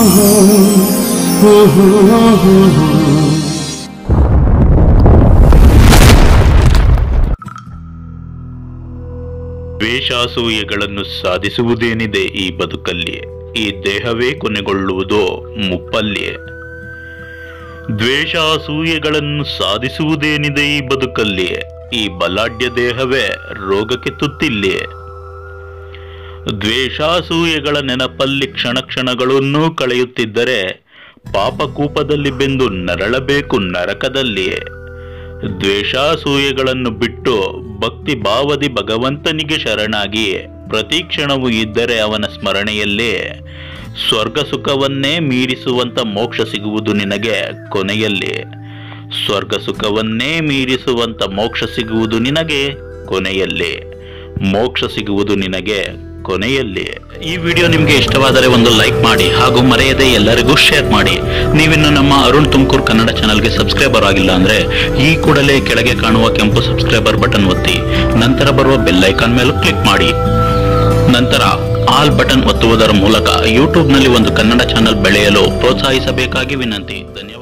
ದ್ವೇಷಾಸೂಯೆಗಳನ್ನು ಸಾಧಿಸುವುದೇನಿದೆ ಈ ಬದುಕಲ್ಲಿ? ಈ ದೇಹವೇ ಕೊನೆಗೊಳ್ಳುವುದೋ ಮುಪ್ಪಲ್ಲಿಯೇ? ದ್ವೇಷಾಸೂಯೆಗಳನ್ನು ಸಾಧಿಸುವುದೇನಿದೆ ಈ ಬದುಕಲ್ಲಿಯೇ? ಈ ಬಲಾಢ್ಯ ದೇಹವೇ ರೋಗಕ್ಕೆ ತುತ್ತಿಲ್ಲಿಯೇ? ದ್ವೇಷಾಸೂಯೆಗಳ ನೆನಪಲ್ಲಿ ಕ್ಷಣ ಕ್ಷಣಗಳನ್ನೂ ಕಳೆಯುತ್ತಿದ್ದರೆ ಪಾಪಕೂಪದಲ್ಲಿ ಬೆಂದು ನರಳಬೇಕು ನರಕದಲ್ಲಿಯೇ. ದ್ವೇಷಾಸೂಯೆಗಳನ್ನು ಬಿಟ್ಟು ಭಕ್ತಿ ಭಾವದಿ ಭಗವಂತನಿಗೆ ಶರಣಾಗಿ ಪ್ರತಿ ಕ್ಷಣವೂ ಇದ್ದರೆ ಅವನ ಸ್ಮರಣೆಯಲ್ಲೇ ಸ್ವರ್ಗ ಸುಖವನ್ನೇ ಮೀರಿಸುವಂತ ಮೋಕ್ಷ ಸಿಗುವುದು ನಿನಗೆ ಕೊನೆಯಲ್ಲಿ. ಸ್ವರ್ಗ ಸುಖವನ್ನೇ ಮೀರಿಸುವಂತ ಮೋಕ್ಷ ಸಿಗುವುದು ನಿನಗೆ ಕೊನೆಯಲ್ಲಿ. ಮೋಕ್ಷ ಸಿಗುವುದು ನಿನಗೆ ಕೊನೆಯಲ್ಲಿ. ಈ ವಿಡಿಯೋ ನಿಮಗೆ ಇಷ್ಟವಾದರೆ ಒಂದು ಲೈಕ್ ಮಾಡಿ ಹಾಗೂ ಮರೆಯದೆ ಎಲ್ಲರಿಗೂ ಶೇರ್ ಮಾಡಿ. ನೀವಿನ್ನು ನಮ್ಮ ಅರುಣ್ ತುಮಕೂರು ಕನ್ನಡ ಚಾನಲ್ಗೆ ಸಬ್ಸ್ಕ್ರೈಬರ್ ಆಗಿಲ್ಲ ಅಂದ್ರೆ ಈ ಕೂಡಲೇ ಕೆಳಗೆ ಕಾಣುವ ಕೆಂಪು ಸಬ್ಸ್ಕ್ರೈಬರ್ ಬಟನ್ ಒತ್ತಿ ನಂತರ ಬರುವ ಬೆಲ್ ಐಕಾನ್ ಮೇಲೂ ಕ್ಲಿಕ್ ಮಾಡಿ. ನಂತರ ಆಲ್ ಬಟನ್ ಒತ್ತುವುದರ ಮೂಲಕ ಯೂಟ್ಯೂಬ್ನಲ್ಲಿ ಒಂದು ಕನ್ನಡ ಚಾನಲ್ ಬೆಳೆಯಲು ಪ್ರೋತ್ಸಾಹಿಸಬೇಕಾಗಿ ವಿನಂತಿ. ಧನ್ಯವಾದ.